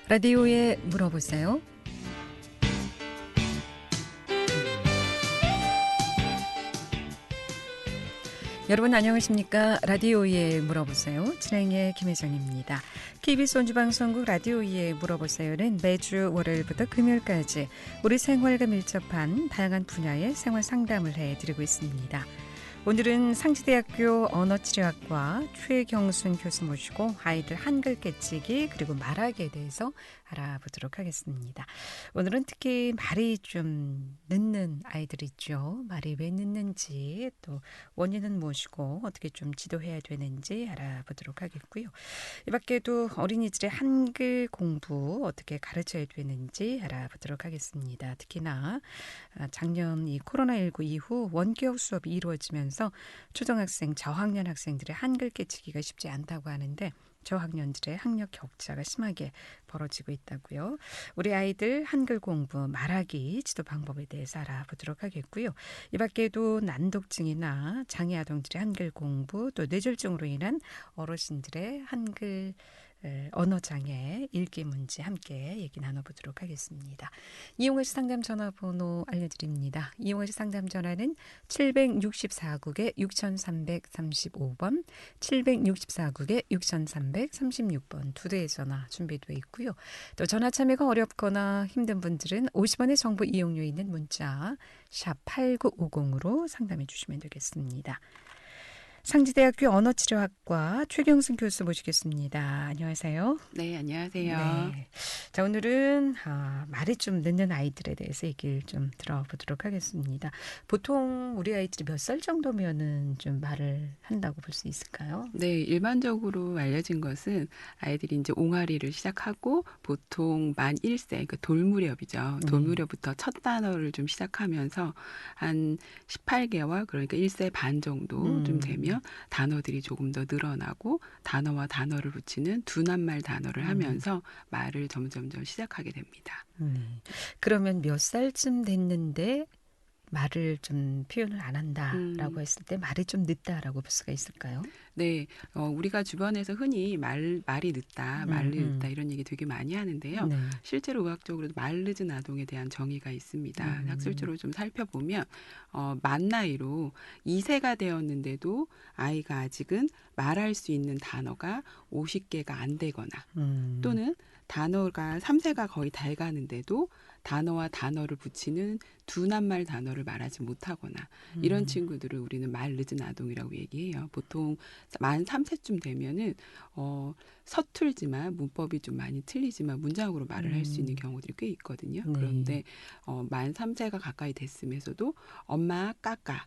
라디오에 물어보세요. 여러분 안녕하십니까? 라디오에 물어보세요. 진행의 김혜정입니다. KBS 원주방송국 라디오에 물어보세요는 매주 월요일부터 금요일까지 우리 생활과 밀접한 다양한 분야의 생활 상담을 해드리고 있습니다. 오늘은 상지대학교 언어치료학과 최경순 교수 모시고 아이들 한글 깨치기 그리고 말하기에 대해서 알아보도록 하겠습니다. 오늘은 특히 말이 좀 늦는 아이들 있죠. 말이 왜 늦는지 또 원인은 무엇이고 어떻게 좀 지도해야 되는지 알아보도록 하겠고요. 이 밖에도 어린이들의 한글 공부 어떻게 가르쳐야 되는지 알아보도록 하겠습니다. 특히나 작년 이 코로나19 이후 원격 수업이 이루어지면서 초등학생, 저학년 학생들의 한글 깨치기가 쉽지 않다고 하는데 저학년들의 학력 격차가 심하게 벌어지고 있다고요. 우리 아이들 한글 공부, 말하기 지도 방법에 대해서 알아보도록 하겠고요. 이 밖에도 난독증이나 장애 아동들의 한글 공부, 또 뇌졸중으로 인한 어르신들의 한글 언어장애, 읽기 문제 함께 얘기 나눠보도록 하겠습니다. 이용해서 상담 전화번호 알려드립니다. 이용해서 상담 전화는 764국에 6335번, 764국에 6336번 두 대의 전화 준비되어 있고요. 또 전화 참여가 어렵거나 힘든 분들은 50원의 정보 이용료 있는 문자 샵 8950으로 상담해 주시면 되겠습니다. 상지대학교 언어치료학과 최경순 교수 모시겠습니다. 안녕하세요. 네, 안녕하세요. 네. 자, 오늘은 말이 좀 늦는 아이들에 대해서 얘기를 좀 들어보도록 하겠습니다. 보통 우리 아이들이 몇 살 정도면은 좀 말을 한다고 볼 수 있을까요? 네, 일반적으로 알려진 것은 아이들이 이제 옹알이를 시작하고 보통 만 1세, 그러니까 돌무렵이죠. 돌무렵부터 첫 단어를 좀 시작하면서 한 18개월, 그러니까 1세 반 정도 좀 되면 단어들이 조금 더 늘어나고 단어와 단어를 붙이는 두낱말 단어를 하면서 말을 점점점 시작하게 됩니다. 그러면 몇 살쯤 됐는데 말을 좀 표현을 안 한다라고 했을 때 말이 좀 늦다라고 볼 수가 있을까요? 네, 우리가 주변에서 흔히 말이 늦다, 말이 늦다 이런 얘기 되게 많이 하는데요. 네. 실제로 의학적으로도 말 늦은 아동에 대한 정의가 있습니다. 학술적으로 좀 살펴보면 만 나이로 2세가 되었는데도 아이가 아직은 말할 수 있는 단어가 50개가 안 되거나 또는 단어가 3세가 거의 다 가는데도 단어와 단어를 붙이는 두낱말 단어를 말하지 못하거나 이런 친구들을 우리는 말 늦은 아동이라고 얘기해요. 보통 만 3세쯤 되면은 서툴지만 문법이 좀 많이 틀리지만 문장으로 말을 할 수 있는 경우들이 꽤 있거든요. 네. 그런데 만 3세가 가까이 됐음에서도 엄마 까까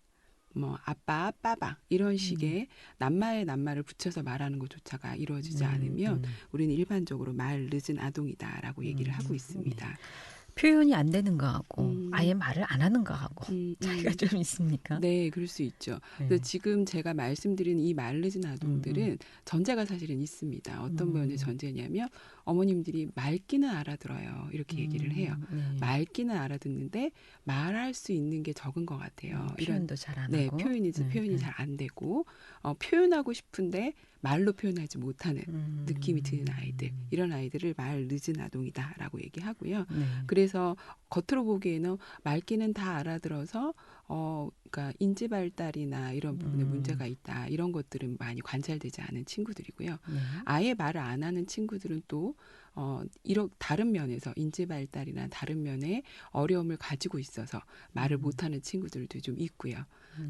뭐 아빠 빠방 이런 식의 낱말을 붙여서 말하는 것조차가 이루어지지 않으면 우리는 일반적으로 말 늦은 아동이다라고 얘기를 하고 있습니다. 표현이 안 되는 거하고 아예 말을 안 하는 거하고 차이가 좀 있습니까? 네, 그럴 수 있죠. 그래서 지금 제가 말씀드린 이 말 늦은 아동들은 전제가 사실은 있습니다. 어떤 면의 전제냐면 어머님들이 말귀는 알아들어요. 이렇게 얘기를 해요. 말귀는 알아듣는데 말할 수 있는 게 적은 것 같아요. 표현도 잘 안 네, 하고. 표현이 잘 안 되고 표현하고 싶은데 말로 표현하지 못하는 느낌이 드는 아이들. 이런 아이들을 말 늦은 아동이다라고 얘기하고요. 그래서 겉으로 보기에는 말귀는 다 알아들어서 그러니까 인지 발달이나 이런 부분에 문제가 있다. 이런 것들은 많이 관찰되지 않은 친구들이고요. 아예 말을 안 하는 친구들은 또 다른 면에서 인지 발달이나 다른 면에 어려움을 가지고 있어서 말을 못하는 친구들도 좀 있고요.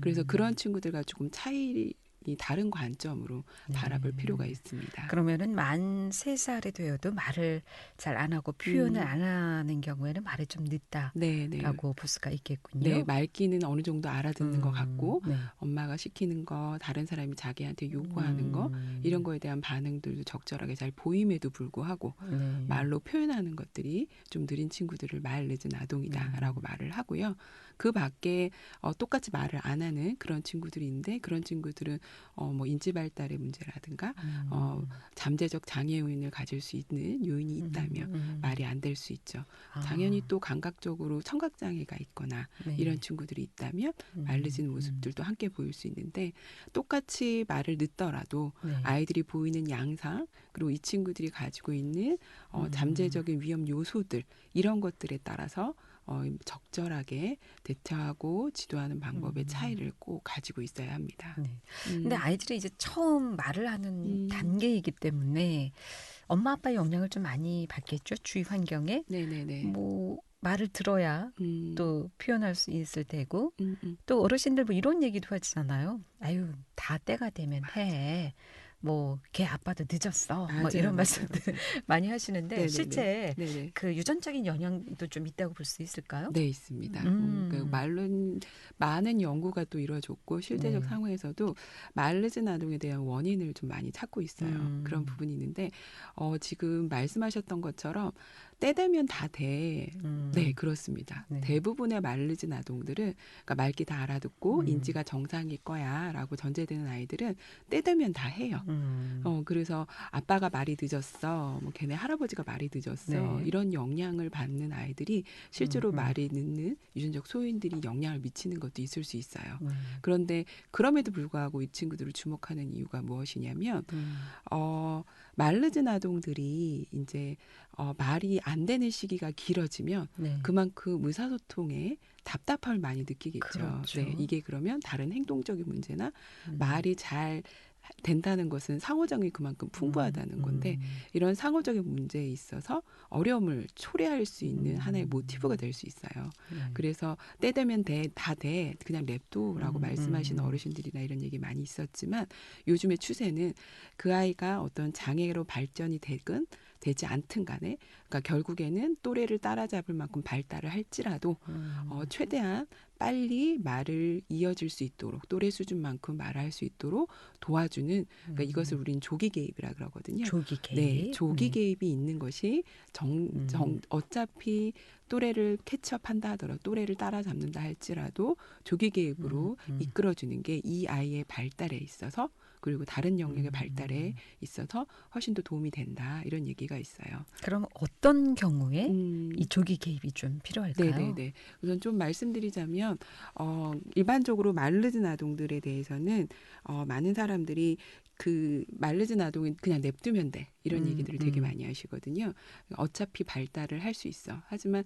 그래서 그런 친구들과 조금 차이 이 다른 관점으로 바라볼 필요가 있습니다. 그러면은 만 3살이 되어도 말을 잘 안 하고 표현을 안 하는 경우에는 말이 좀 늦다라고 볼 수가 있겠군요. 네, 말귀는 어느 정도 알아듣는 것 같고 엄마가 시키는 거, 다른 사람이 자기한테 요구하는 거 이런 거에 대한 반응들도 적절하게 잘 보임에도 불구하고 말로 표현하는 것들이 좀 느린 친구들을 말 늦은 아동이다라고 말을 하고요. 그 밖에 똑같이 말을 안 하는 그런 친구들이 있는데 그런 친구들은 뭐 인지 발달의 문제라든가 잠재적 장애 요인을 가질 수 있는 요인이 있다면 말이 안 될 수 있죠. 당연히 또 감각적으로 청각 장애가 있거나 네. 이런 친구들이 있다면 말 늦은 모습들도 함께 보일 수 있는데 똑같이 말을 늦더라도 네. 아이들이 보이는 양상 그리고 이 친구들이 가지고 있는 잠재적인 위험 요소들 이런 것들에 따라서 적절하게 대처하고 지도하는 방법의 차이를 꼭 가지고 있어야 합니다. 네. 근데 아이들이 이제 처음 말을 하는 단계이기 때문에 엄마 아빠의 영향을 좀 많이 받겠죠. 주위 환경에. 네네네. 뭐 말을 들어야 또 표현할 수 있을 테고 또 어르신들 뭐 이런 얘기도 하잖아요. 아유, 다 때가 되면 해. 뭐 걔 아빠도 늦었어. 맞아요, 뭐 이런 맞아요, 말씀들 맞아요. 많이 하시는데 네네네. 실제 네네. 그 유전적인 영향도 좀 있다고 볼 수 있을까요? 네, 있습니다. 그 많은 연구가 또 이루어졌고 실제적 네. 상황에서도 말 늦은 아동에 대한 원인을 좀 많이 찾고 있어요. 그런 부분이 있는데 지금 말씀하셨던 것처럼 때 되면 다 돼. 네, 그렇습니다. 네. 대부분의 말 늦은 아동들은 그러니까 말귀 다 알아듣고 인지가 정상일 거야라고 전제되는 아이들은 때 되면 다 해요. 그래서 아빠가 말이 늦었어. 뭐 걔네 할아버지가 말이 늦었어. 네. 이런 영향을 받는 아이들이 실제로 말이 늦는 유전적 소인들이 영향을 미치는 것도 있을 수 있어요. 그런데 그럼에도 불구하고 이 친구들을 주목하는 이유가 무엇이냐면 말 늦은 아동들이 이제 말이 안 되는 시기가 길어지면 네. 그만큼 의사소통에 답답함을 많이 느끼겠죠. 그렇죠. 네, 이게 그러면 다른 행동적인 문제나 말이 잘 된다는 것은 상호작용이 그만큼 풍부하다는 건데 이런 상호적인 문제에 있어서 어려움을 초래할 수 있는 하나의 모티브가 될 수 있어요. 그래서 때 되면 다 돼. 그냥 냅둬라고 말씀하시는 어르신들이나 이런 얘기 많이 있었지만 요즘의 추세는 그 아이가 어떤 장애로 발전이 되지 않든 간에 그러니까 결국에는 또래를 따라잡을 만큼 발달을 할지라도 최대한 빨리 말을 이어질 수 있도록 또래 수준만큼 말할 수 있도록 도와주는 그러니까 이것을 우리는 조기 개입이라 그러거든요. 조기 개입. 네, 조기 개입이 있는 것이 어차피 또래를 캐치업한다 하더라도 또래를 따라잡는다 할지라도 조기 개입으로 이끌어주는 게 이 아이의 발달에 있어서 그리고 다른 영역의 발달에 있어서 훨씬 더 도움이 된다 이런 얘기가 있어요. 그럼 어떤 경우에 이 조기 개입이 좀 필요할까요? 네네네. 우선 좀 말씀드리자면 일반적으로 말 늦은 아동들에 대해서는 많은 사람들이 그 말 늦은 아동은 그냥 냅두면 돼 이런 얘기들을 되게 많이 하시거든요. 어차피 발달을 할 수 있어. 하지만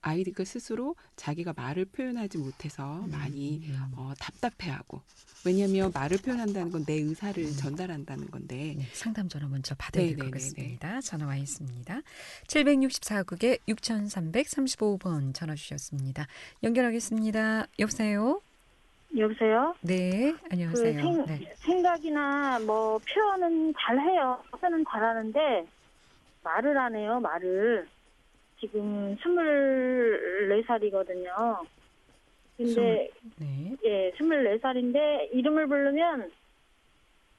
아이가 스스로 자기가 말을 표현하지 못해서 많이 답답해하고 왜냐하면 말을 표현한다는 건 내 의사를 전달한다는 건데 네, 상담 전화 먼저 받아야 될 것 네네네네. 같습니다. 전화 와 있습니다. 764국에 6335번 전화 주셨습니다. 연결하겠습니다. 여보세요? 여보세요? 네, 안녕하세요. 생각이나 뭐 표현은 잘해요. 표현은 잘하는데 말을 안 해요. 말을. 지금 24살이거든요. 근데 예, 24살인데 이름을 부르면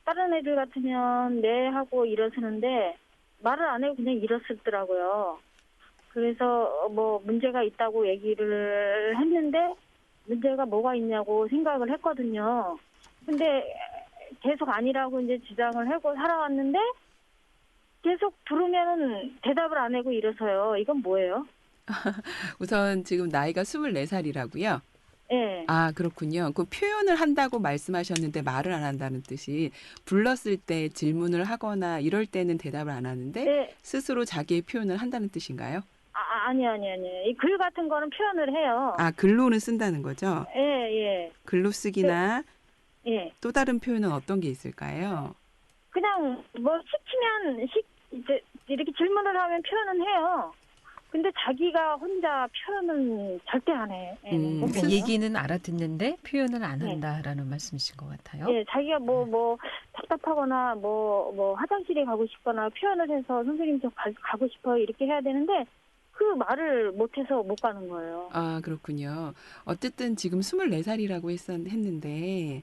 다른 애들 같으면 네 하고 일어서는데 말을 안 해고 그냥 일어서더라고요. 그래서 뭐 문제가 있다고 얘기를 했는데 문제가 뭐가 있냐고 생각을 했거든요. 근데 계속 아니라고 이제 주장을 하고 살아왔는데 계속 부르면은 대답을 안 하고 일어서요. 이건 뭐예요? 우선 지금 나이가 24살이라고요? 네. 아, 그렇군요. 그 표현을 한다고 말씀하셨는데 말을 안 한다는 뜻이 불렀을 때 질문을 하거나 이럴 때는 대답을 안 하는데 네. 스스로 자기의 표현을 한다는 뜻인가요? 아니요. 이 글 같은 거는 표현을 해요. 아, 글로는 쓴다는 거죠? 예. 글로 쓰기나 예. 또 다른 표현은 어떤 게 있을까요? 그냥 뭐 시키면 이제 이렇게 질문을 하면 표현은 해요. 근데 자기가 혼자 표현은 절대 안 해. 그 얘기는 알아듣는데 표현을 안 한다라는 말씀이신 것 같아요. 예, 자기가 뭐 답답하거나 뭐 화장실에 가고 싶거나 표현을 해서 선생님 저 가고 싶어요 이렇게 해야 되는데 그 말을 못해서 못 가는 거예요. 아, 그렇군요. 어쨌든 지금 24살이라고 했는데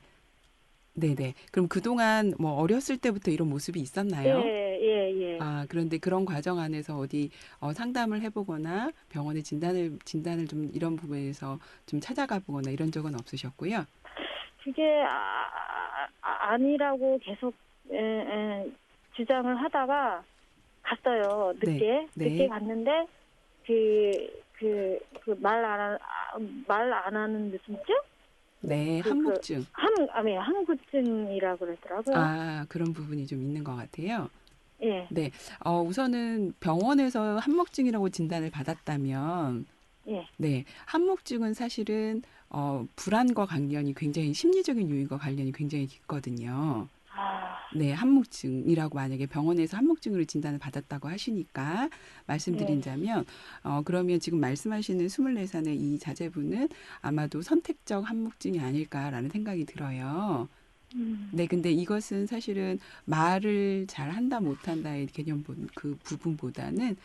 네네. 그럼 그동안 뭐 어렸을 때부터 이런 모습이 있었나요? 예. 아, 그런데 그런 과정 안에서 어디 상담을 해보거나 병원에 진단을 좀 이런 부분에서 좀 찾아가 보거나 이런 적은 없으셨고요? 그게 아니라고 계속 주장을 하다가 갔어요. 늦게 갔는데 말 안 하는 무슨증? 네, 항목증. 항구증이라고 그러더라고요. 아, 그런 부분이 좀 있는 것 같아요. 예. 네, 우선은 병원에서 항목증이라고 진단을 받았다면, 예. 네, 항목증은 사실은 불안과 관련이 굉장히 심리적인 요인과 관련이 굉장히 깊거든요. 네, 항목증이라고 만약에 병원에서 항목증으로 진단을 받았다고 하시니까 말씀드린다면, 그러면 지금 말씀하시는 24살의 이 자제분은 아마도 선택적 항목증이 아닐까라는 생각이 들어요. 네, 근데 이것은 사실은 말을 잘 한다 못한다의 개념 그 부분보다는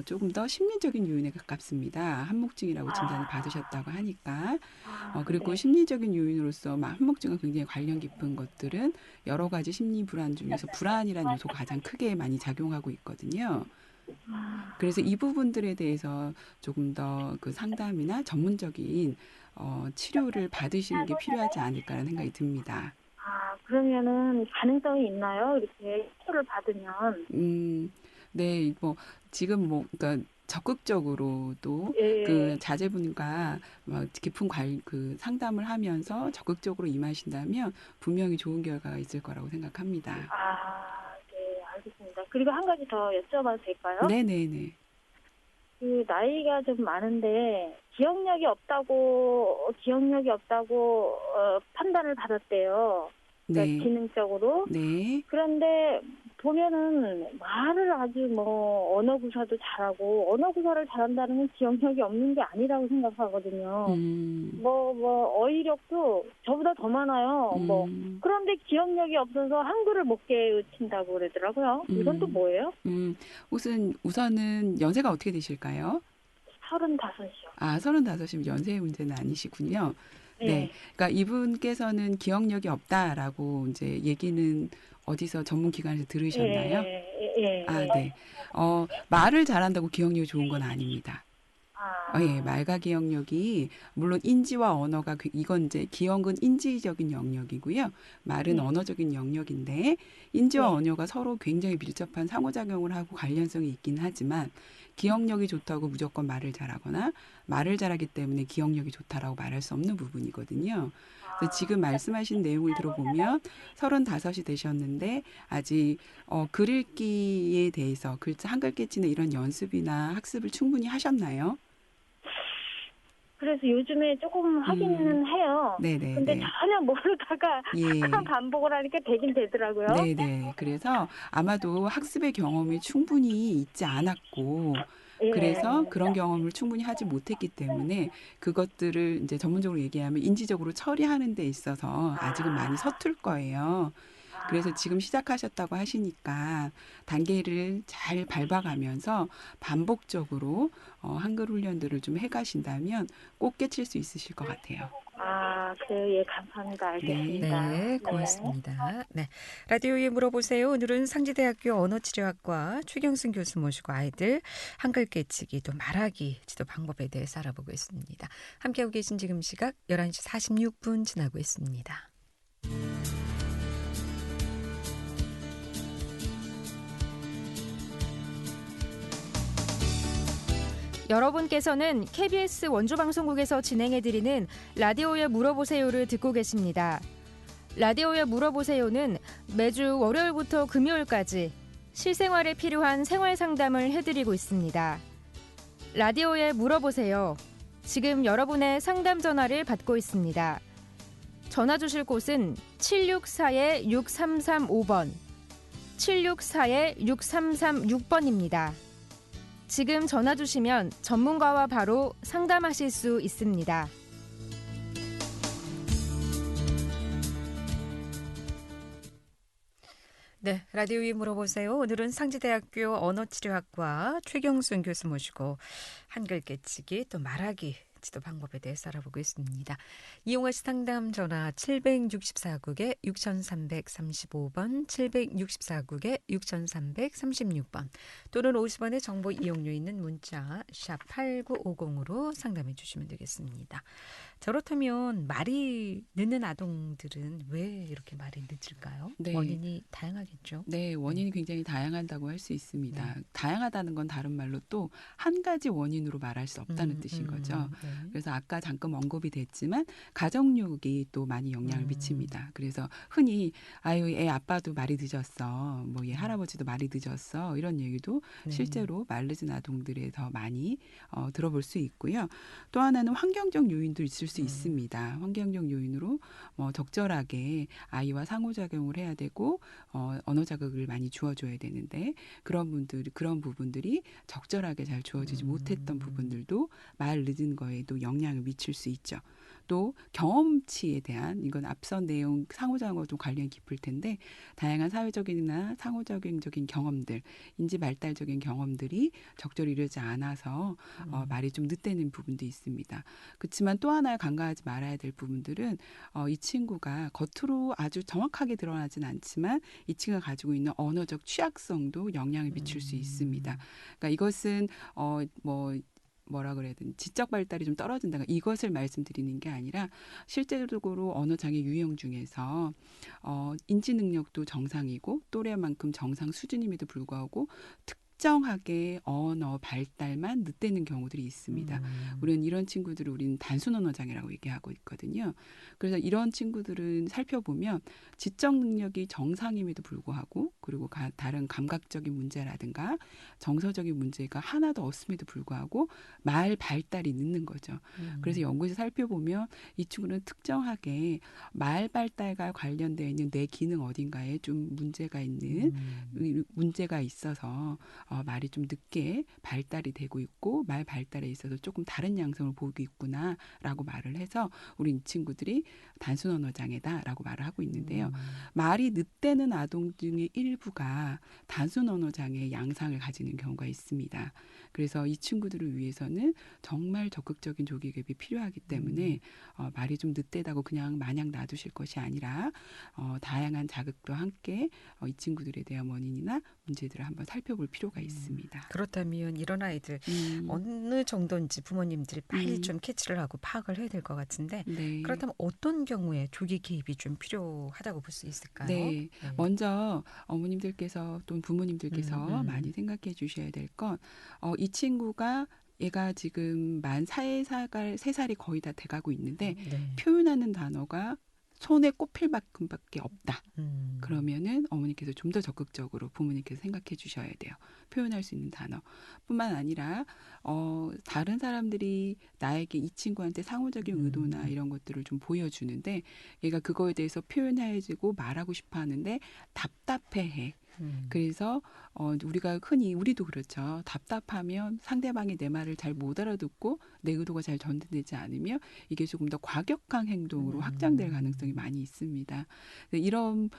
조금 더 심리적인 요인에 가깝습니다. 항목증이라고 진단을 받으셨다고 하니까. 그리고 심리적인 요인으로서 항목증과 굉장히 관련 깊은 것들은 여러 가지 심리 불안 중에서 불안이라는 요소가 가장 크게 많이 작용하고 있거든요. 그래서 이 부분들에 대해서 조금 더 그 상담이나 전문적인 치료를 받으시는 게 필요하지 않을까라는 생각이 듭니다. 그러면은 가능성이 있나요? 이렇게 치료를 받으면? 네, 지금 그러니까 적극적으로 또 그 자제분과 깊은 그 상담을 하면서 적극적으로 임하신다면 분명히 좋은 결과가 있을 거라고 생각합니다. 네, 알겠습니다. 그리고 한 가지 더 여쭤봐도 될까요? 네네네. 그 나이가 좀 많은데 기억력이 없다고 판단을 받았대요. 그러니까 네. 기능적으로. 네. 그런데 보면은 말을 아주 언어 구사도 잘하고 언어 구사를 잘한다는 건 기억력이 없는 게 아니라고 생각하거든요. 어휘력도 저보다 더 많아요. 그런데 기억력이 없어서 한글을 못 깨우친다고 그러더라고요. 이건 또 뭐예요? 우선은 연세가 어떻게 되실까요? 35이요. 35이면 연세의 문제는 아니시군요. 네. 그러니까 이분께서는 기억력이 없다라고 이제 얘기는 어디서 전문기관에서 들으셨나요? 네. 말을 잘한다고 기억력이 좋은 건 아닙니다. 예, 말과 기억력이 물론 인지와 언어가 이건 이제 기억은 인지적인 영역이고요. 말은 언어적인 영역인데 인지와 언어가 서로 굉장히 밀접한 상호작용을 하고 관련성이 있긴 하지만 기억력이 좋다고 무조건 말을 잘하거나 말을 잘하기 때문에 기억력이 좋다라고 말할 수 없는 부분이거든요. 그래서 지금 말씀하신 내용을 들어보면 35이 되셨는데 아직 글 읽기에 대해서 글자 한글 깨치는 이런 연습이나 학습을 충분히 하셨나요? 그래서 요즘에 조금 하기는 해요. 네네. 근데 전혀 모르다가 반복을 하니까 되긴 되더라고요. 네네. 그래서 아마도 학습의 경험이 충분히 있지 않았고, 그래서 그런 경험을 충분히 하지 못했기 때문에 그것들을 이제 전문적으로 얘기하면 인지적으로 처리하는 데 있어서 아직은 많이 서툴 거예요. 그래서 지금 시작하셨다고 하시니까 단계를 잘 밟아가면서 반복적으로 한글 훈련들을 좀 해가신다면 꼭 깨칠 수 있으실 것 같아요. 그래요. 예, 감사합니다. 알겠습니다. 네, 고맙습니다. 네, 라디오에 물어보세요. 오늘은 상지대학교 언어치료학과 최경순 교수 모시고 아이들 한글 깨치기 또 말하기 지도 방법에 대해서 알아보고 있습니다. 함께하고 계신 지금 시각 11시 46분 지나고 있습니다. 여러분께서는 KBS 원주방송국에서 진행해드리는 라디오에 물어보세요를 듣고 계십니다. 라디오에 물어보세요는 매주 월요일부터 금요일까지 실생활에 필요한 생활 상담을 해드리고 있습니다. 라디오에 물어보세요. 지금 여러분의 상담 전화를 받고 있습니다. 전화 주실 곳은 764-6335번, 764-6336번입니다. 지금 전화 주시면 전문가와 바로 상담하실 수 있습니다. 네, 라디오에 물어보세요. 오늘은 상지대학교 언어치료학과 최경순 교수 모시고 한글 깨치기 또 말하기 같이 또 방법에 대해서 알아보겠습니다. 이용하실 상담 전화 764국에 6335번, 764국에 6336번 또는 50원의 정보 이용료 있는 문자 샵 8950으로 상담해 주시면 되겠습니다. 그렇다면 말이 늦는 아동들은 왜 이렇게 말이 늦을까요? 네. 원인이 다양하겠죠? 네, 원인이 굉장히 다양하다고 할 수 있습니다. 다양하다는 건 다른 말로 또 한 가지 원인으로 말할 수 없다는 뜻인 거죠. 그래서 아까 잠깐 언급이 됐지만 가정육이 또 많이 영향을 미칩니다. 그래서 흔히 아유, 애 아빠도 말이 늦었어. 뭐 얘 할아버지도 말이 늦었어. 이런 얘기도 실제로 말 늦은 아동들에 더 많이 들어볼 수 있고요. 또 하나는 환경적 요인도 있을 수 있습니다. 환경적 요인으로 적절하게 아이와 상호작용을 해야 되고 언어 자극을 많이 주어줘야 되는데 그런 부분들이 적절하게 잘 주어지지 못했던 부분들도 말 늦은 거에도 영향을 미칠 수 있죠. 또 경험치에 대한 이건 앞선 내용 상호작용과 좀 관련이 깊을 텐데 다양한 사회적이나 상호작용적인 경험들, 인지 발달적인 경험들이 적절히 이루어지지 않아서 말이 좀 늦대는 부분도 있습니다. 그렇지만 또 하나 간과하지 말아야 될 부분들은 이 친구가 겉으로 아주 정확하게 드러나진 않지만 이 친구가 가지고 있는 언어적 취약성도 영향을 미칠 수 있습니다. 그러니까 이것은 뭐라 그래야 되나 지적 발달이 좀 떨어진다. 이것을 말씀드리는 게 아니라 실제적으로 언어장애 유형 중에서 인지 능력도 정상이고 또래만큼 정상 수준임에도 불구하고 특정하게 언어 발달만 늦대는 경우들이 있습니다. 우리는 이런 친구들을 우리는 단순 언어 장애라고 얘기하고 있거든요. 그래서 이런 친구들은 살펴보면 지적 능력이 정상임에도 불구하고 그리고 다른 감각적인 문제라든가 정서적인 문제가 하나도 없음에도 불구하고 말 발달이 늦는 거죠. 그래서 연구에서 살펴보면 이 친구는 특정하게 말 발달과 관련되어 있는 뇌 기능 어딘가에 좀 문제가 있어서 말이 좀 늦게 발달이 되고 있고 말 발달에 있어서 조금 다른 양상을 보이고 있구나라고 말을 해서 우리 이 친구들이 단순 언어 장애다라고 말을 하고 있는데요. 말이 늦대는 아동 중의 일부가 단순 언어 장애의 양상을 가지는 경우가 있습니다. 그래서 이 친구들을 위해서는 정말 적극적인 조기 개입이 필요하기 때문에 말이 좀 늦대다고 그냥 마냥 놔두실 것이 아니라 다양한 자극도 함께 이 친구들에 대한 원인이나 문제들을 한번 살펴볼 필요가 있습니다. 그렇다면 이런 아이들 어느 정도인지 부모님들이 빨리 좀 캐치를 하고 파악을 해야 될 것 같은데 그렇다면 어떤 경우에 조기 개입이 좀 필요하다고 볼 수 있을까요? 네. 먼저 어머님들께서 또는 부모님들께서 많이 생각해 주셔야 될 건 이 친구가 얘가 지금 만 3살이 거의 다 돼가고 있는데 표현하는 단어가 손에 꼽힐 만큼밖에 없다. 그러면은 어머니께서 좀 더 적극적으로 부모님께서 생각해 주셔야 돼요. 표현할 수 있는 단어뿐만 아니라 다른 사람들이 나에게 이 친구한테 상호적인 의도나 이런 것들을 좀 보여주는데 얘가 그거에 대해서 표현해주고 말하고 싶어 하는데 답답해해. 그래서 우리가 흔히 우리도 그렇죠. 답답하면 상대방이 내 말을 잘 못 알아듣고 내 의도가 잘 전달되지 않으면 이게 조금 더 과격한 행동으로 확장될 가능성이 많이 있습니다. 이런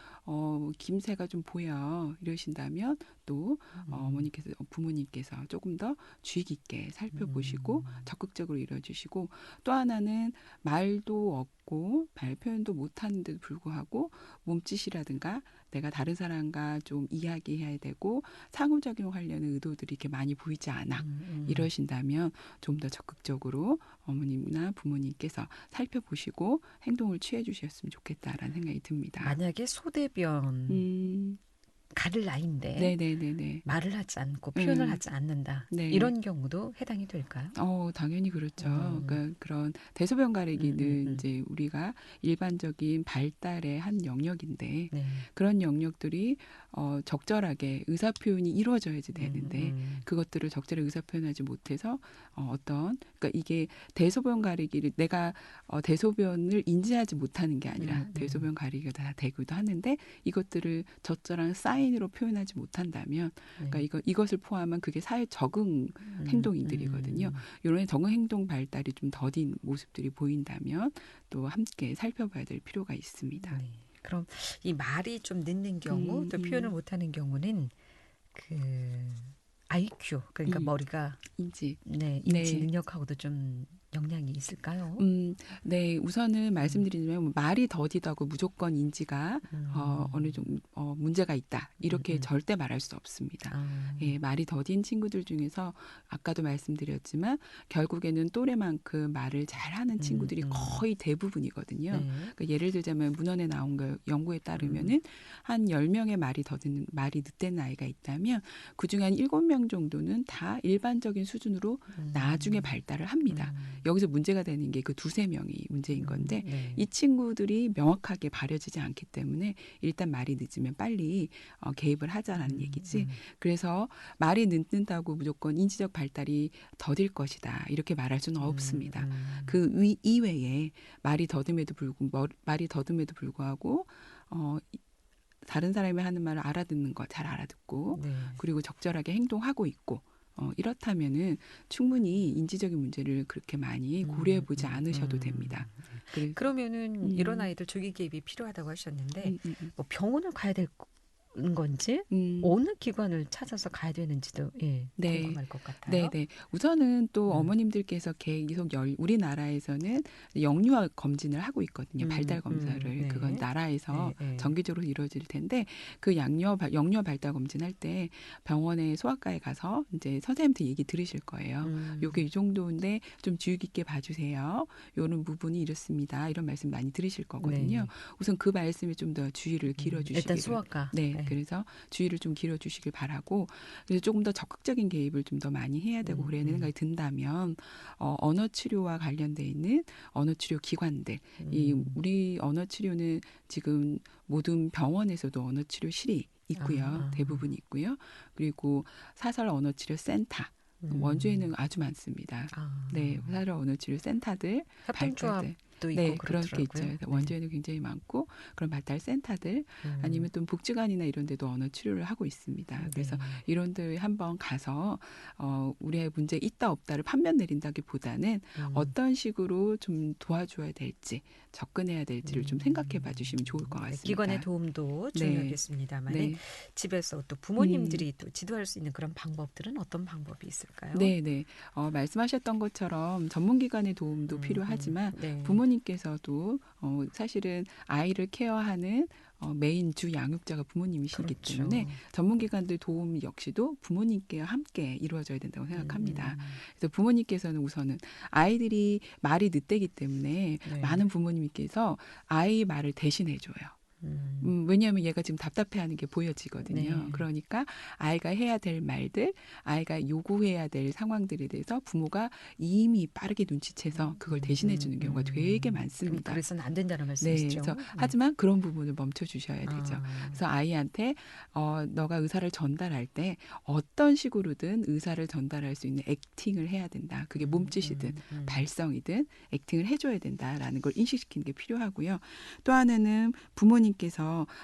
김새가 좀 보여 이러신다면 또 어머니께서 부모님께서 조금 더 주의 깊게 살펴보시고 적극적으로 이뤄주시고 또 하나는 말도 없고 말 표현도 못하는데도 불구하고 몸짓이라든가 내가 다른 사람과 좀 이야기해야 되고 상호작용하려는 의도들이 이렇게 많이 보이지 않아 이러신다면 좀 더 적극적으로 어머님이나 부모님께서 살펴보시고 행동을 취해 주셨으면 좋겠다라는 생각이 듭니다. 만약에 소대변 가를 나이인데 네네네네. 말을 하지 않고 표현을 하지 않는다. 네. 이런 경우도 해당이 될까요? 당연히 그렇죠. 그러니까 그런 대소변 가리기는 이제 우리가 일반적인 발달의 한 영역인데 그런 영역들이 적절하게 의사 표현이 이루어져야지 되는데 그것들을 적절히 의사 표현하지 못해서 그러니까 이게 대소변 가리기를 내가 대소변을 인지하지 못하는 게 아니라 대소변 가리기가 다 되기도 하는데 이것들을 적절한 사인으로 표현하지 못한다면 그러니까 이것을 포함한 그게 사회 적응 행동들이거든요. 이런 적응 행동 발달이 좀 더딘 모습들이 보인다면 또 함께 살펴봐야 될 필요가 있습니다. 네. 그럼 이 말이 좀 늦는 경우 또 표현을 못하는 경우는 그 IQ 그러니까 머리가 인지 능력하고도 좀 영향이 있을까요? 네, 우선은 말씀드리자면 말이 더디다고 무조건 인지가 어느 정도 문제가 있다 이렇게 절대 말할 수 없습니다. 예, 말이 더딘 친구들 중에서 아까도 말씀드렸지만 결국에는 또래만큼 말을 잘하는 친구들이 거의 대부분이거든요. 네. 그러니까 예를 들자면 문헌에 나온 거 연구에 따르면은 한 10명의 말이 늦된 아이가 있다면 그중에 한 7명 정도는 다 일반적인 수준으로 나중에 발달을 합니다. 여기서 문제가 되는 게 그 2-3명이 문제인 건데 네. 이 친구들이 명확하게 가려지지 않기 때문에 일단 말이 늦으면 빨리 개입을 하자라는 얘기지. 그래서 말이 늦는다고 무조건 인지적 발달이 더딜 것이다 이렇게 말할 수는 없습니다. 그 이외에 말이 더듬에도 불구하고 다른 사람이 하는 말을 알아듣는 거 잘 알아듣고 네. 그리고 적절하게 행동하고 있고 이렇다면은 충분히 인지적인 문제를 그렇게 많이 고려해 보지 않으셔도 됩니다. 그러면은 이런 아이들 조기 개입이 필요하다고 하셨는데 뭐 병원을 가야 될 건지 어느 기관을 찾아서 가야 되는지도 네. 궁금할 것 같아요. 네. 우선은 또 어머님들께서 계속 우리나라에서 영유아 검진을 하고 있거든요. 발달 검사를. 네. 그건 나라에서 네. 정기적으로 이루어질 텐데 그 영유아 발달 검진할 때 병원에 소아과에 가서 이제 선생님한테 얘기 들으실 거예요. 요게 이 정도인데 좀 주의 깊게 봐주세요. 요런 부분이 이렇습니다. 이런 말씀 많이 들으실 거거든요. 네. 우선 그 말씀에 좀 더 주의를 길어주시길. 일단 소아과. 네. 그래서 주의를 좀 길어주시길 바라고 그래서 조금 더 적극적인 개입을 좀 더 많이 해야 되고 그래야 되는 생각이 든다면 언어 치료와 관련돼 있는 언어 치료 기관들 우리 언어 치료는 지금 모든 병원에서도 언어 치료실이 있고요. 대부분 있고요. 그리고 사설 언어 치료 센터 원주에는 아주 많습니다. 네, 사설 언어 치료 센터들, 발달들. 있고 네, 그런 게 그렇더라고요. 있죠. 원주에는 굉장히 많고 그런 발달 센터들 아니면 또 복지관이나 이런 데도 언어 치료를 하고 있습니다. 그래서 이런 데 한번 가서 우리의 문제 있다 없다를 판면 내린다기보다는 어떤 식으로 좀 도와줘야 될지 접근해야 될지를 좀 생각해 봐 주시면 좋을 것 같습니다. 기관의 도움도 중요하겠습니다만 네. 집에서 또 부모님들이 또 지도할 수 있는 그런 방법들은 어떤 방법이 있을까요? 네. 말씀하셨던 것처럼 전문기관의 도움도 필요하지만 부모님께서도 사실은 아이를 케어하는 메인 주 양육자가 부모님이시기 때문에 전문기관들 도움 역시도 부모님께와 함께 이루어져야 된다고 생각합니다. 그래서 부모님께서는 우선은 아이들이 말이 늦대기 때문에 많은 부모님께서 아이 말을 대신해줘요. 왜냐하면 얘가 지금 답답해하는 게 보여지거든요. 그러니까 아이가 해야 될 말들, 아이가 요구해야 될 상황들에 대해서 부모가 이미 빠르게 눈치채서 그걸 대신해 주는 경우가 되게 많습니다. 그래서는 안 된다는 말씀이시죠? 그래서 하지만 그런 부분을 멈춰 주셔야 되죠. 그래서 아이한테 너가 의사를 전달할 때 어떤 식으로든 의사를 전달할 수 있는 액팅을 해야 된다. 그게 몸짓이든 발성이든 액팅을 해줘야 된다라는 걸 인식시키는 게 필요하고요. 또 하나는 부모님께서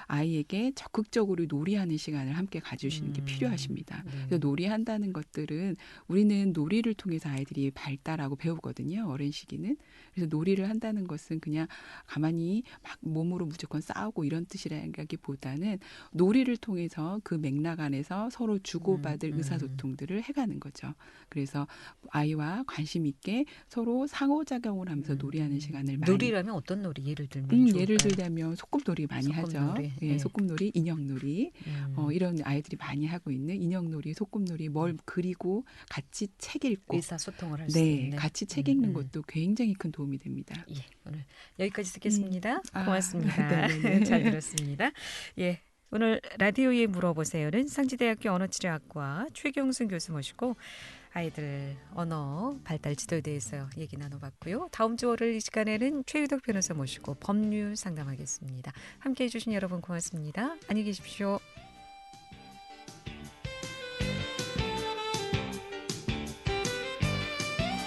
아이에게 적극적으로 놀이하는 시간을 함께 가주시는 게 필요하십니다. 그래서 놀이한다는 것들은 우리는 놀이를 통해서 아이들이 발달하고 배우거든요. 어린 시기는. 그래서 놀이를 한다는 것은 그냥 가만히 막 몸으로 무조건 싸우고 이런 뜻이라기보다는 놀이를 통해서 그 맥락 안에서 서로 주고받을 의사소통들을 해가는 거죠. 그래서 아이와 관심 있게 서로 상호작용을 하면서 놀이하는 시간을 많이. 놀이라면 어떤 놀이? 예를 들면 예를 들자면 소꿉놀이 많이 하죠. 네. 소꿉놀이, 인형놀이 이런 아이들이 많이 하고 있는 인형놀이, 소꿉놀이 뭘 그리고 같이 책 읽고 의사소통을 할 수 있는. 같이 책 읽는 것도 굉장히 큰 도움이 됩니다. 예, 오늘 여기까지 듣겠습니다. 고맙습니다. 잘 들었습니다. 예. 오늘 라디오에 물어보세요는 상지대학교 언어치료학과 최경순 교수 모시고 아이들 언어 발달 지도에 대해서 얘기 나눠봤고요. 다음 주 월요일 이 시간에는 최유덕 변호사 모시고 법률 상담하겠습니다. 함께해 주신 여러분 고맙습니다. 안녕히 계십시오.